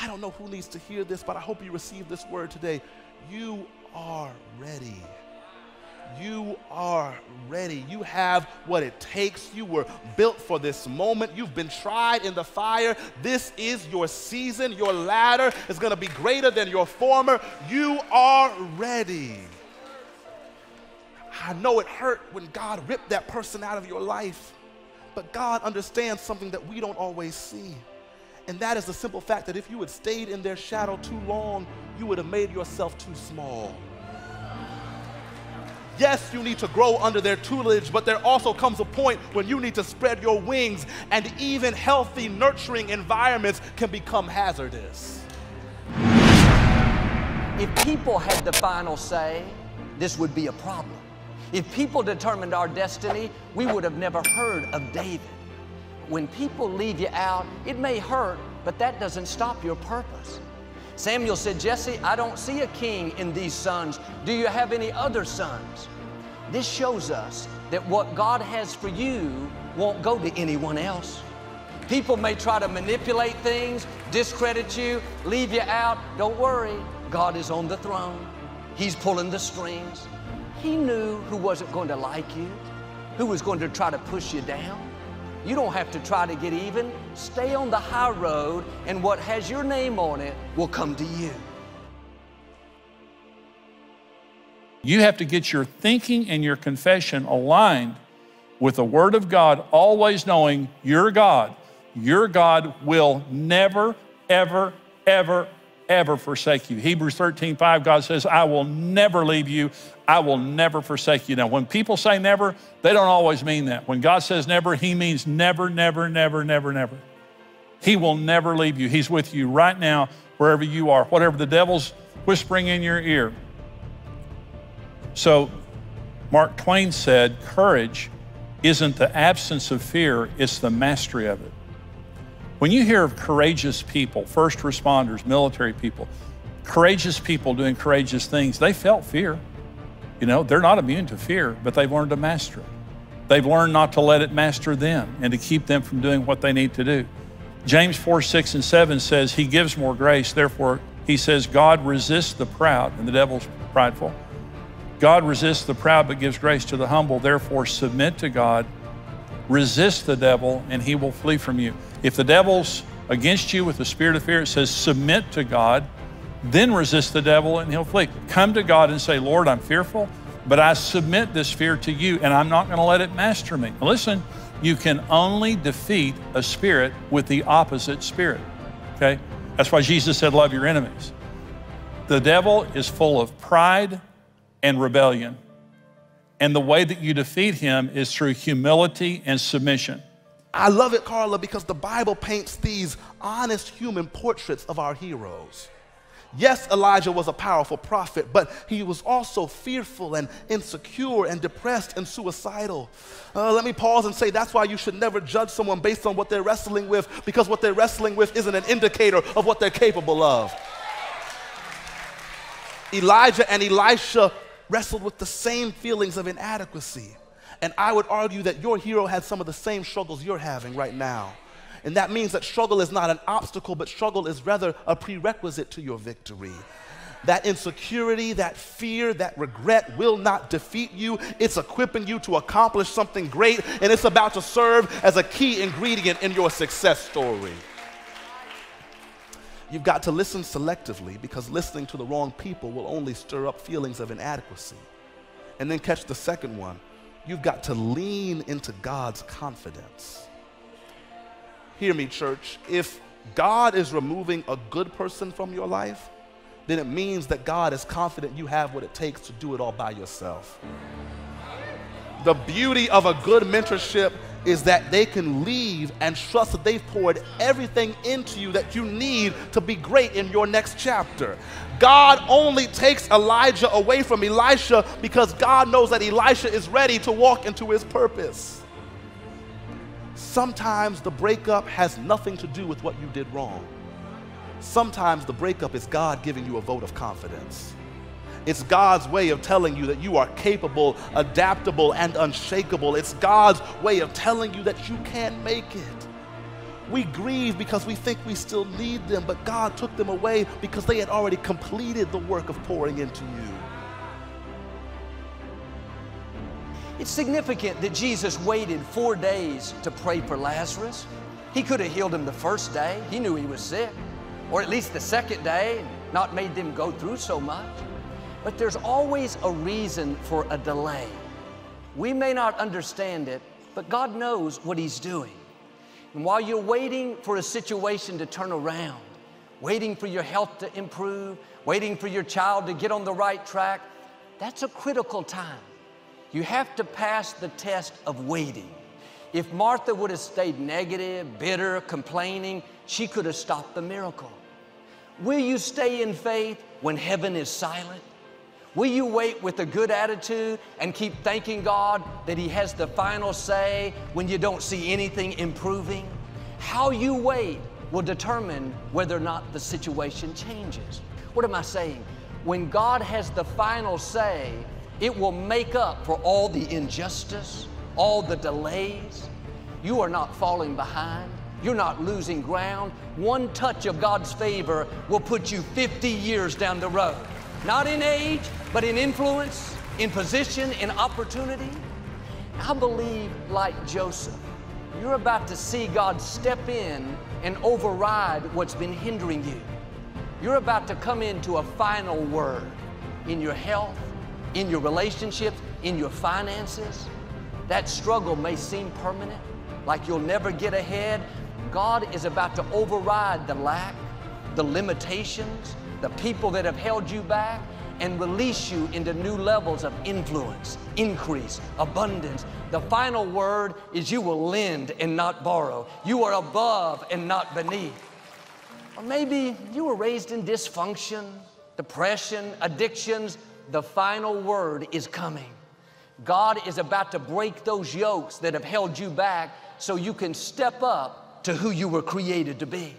I don't know who needs to hear this, but I hope you receive this word today. You are ready. You are ready. You have what it takes. You were built for this moment. You've been tried in the fire. This is your season. Your latter is going to be greater than your former. You are ready. I know it hurt when God ripped that person out of your life, but God understands something that we don't always see. And that is the simple fact that if you had stayed in their shadow too long, you would have made yourself too small. Yes, you need to grow under their tutelage, but there also comes a point when you need to spread your wings, and even healthy, nurturing environments can become hazardous. If people had the final say, this would be a problem. If people determined our destiny, we would have never heard of David. When people leave you out, it may hurt, but that doesn't stop your purpose. Samuel said, Jesse, I don't see a king in these sons. Do you have any other sons? This shows us that what God has for you won't go to anyone else. People may try to manipulate things, discredit you, leave you out. Don't worry, God is on the throne. He's pulling the strings. He knew who wasn't going to like you, who was going to try to push you down. You don't have to try to get even. Stay on the high road, and what has your name on it will come to you. You have to get your thinking and your confession aligned with the Word of God, always knowing your God will never, ever, ever, ever forsake you. Hebrews 13:5, God says, I will never leave you. I will never forsake you. Now, when people say never, they don't always mean that. When God says never, He means never, never, never, never, never. He will never leave you. He's with you right now, wherever you are, whatever the devil's whispering in your ear. So Mark Twain said, courage isn't the absence of fear, it's the mastery of it. When you hear of courageous people, first responders, military people, courageous people doing courageous things, they felt fear. You know, they're not immune to fear, but they've learned to master it. They've learned not to let it master them and to keep them from doing what they need to do. James 4:6-7 says, He gives more grace. Therefore, he says, God resists the proud, and the devil's prideful. God resists the proud, but gives grace to the humble. Therefore, submit to God, resist the devil, and he will flee from you. If the devil's against you with the spirit of fear, it says, submit to God, then resist the devil and he'll flee. Come to God and say, Lord, I'm fearful, but I submit this fear to you and I'm not gonna let it master me. Now listen, you can only defeat a spirit with the opposite spirit, okay? That's why Jesus said, love your enemies. The devil is full of pride and rebellion. And the way that you defeat him is through humility and submission. I love it, Carla, because the Bible paints these honest human portraits of our heroes. Yes, Elijah was a powerful prophet, but he was also fearful and insecure and depressed and suicidal. Let me pause and say that's why you should never judge someone based on what they're wrestling with, because what they're wrestling with isn't an indicator of what they're capable of. Elijah and Elisha wrestled with the same feelings of inadequacy. And I would argue that your hero had some of the same struggles you're having right now. And that means that struggle is not an obstacle, but struggle is rather a prerequisite to your victory. That insecurity, that fear, that regret will not defeat you. It's equipping you to accomplish something great, and it's about to serve as a key ingredient in your success story. You've got to listen selectively, because listening to the wrong people will only stir up feelings of inadequacy. And then catch the second one. You've got to lean into God's confidence. Hear me, church. If God is removing a good person from your life, then it means that God is confident you have what it takes to do it all by yourself. The beauty of a good mentorship is that they can leave and trust that they've poured everything into you that you need to be great in your next chapter. God only takes Elijah away from Elisha because God knows that Elisha is ready to walk into his purpose. Sometimes the breakup has nothing to do with what you did wrong. Sometimes the breakup is God giving you a vote of confidence. It's God's way of telling you that you are capable, adaptable, and unshakable. It's God's way of telling you that you can make it. We grieve because we think we still need them, but God took them away because they had already completed the work of pouring into you. It's significant that Jesus waited 4 days to pray for Lazarus. He could have healed him the first day. He knew he was sick. Or at least the second day, and not made them go through so much. But there's always a reason for a delay. We may not understand it, but God knows what He's doing. And while you're waiting for a situation to turn around, waiting for your health to improve, waiting for your child to get on the right track, that's a critical time. You have to pass the test of waiting. If Martha would have stayed negative, bitter, complaining, she could have stopped the miracle. Will you stay in faith when heaven is silent? Will you wait with a good attitude and keep thanking God that He has the final say when you don't see anything improving? How you wait will determine whether or not the situation changes. What am I saying? When God has the final say, it will make up for all the injustice, all the delays. You are not falling behind. You're not losing ground. One touch of God's favor will put you 50 years down the road. Not in age, but in influence, in position, in opportunity. I believe, like Joseph, you're about to see God step in and override what's been hindering you. You're about to come into a final word in your health, in your relationships, in your finances. That struggle may seem permanent, like you'll never get ahead. God is about to override the lack, the limitations, the people that have held you back, and release you into new levels of influence, increase, abundance. The final word is you will lend and not borrow. You are above and not beneath. Or maybe you were raised in dysfunction, depression, addictions. The final word is coming. God is about to break those yokes that have held you back so you can step up to who you were created to be.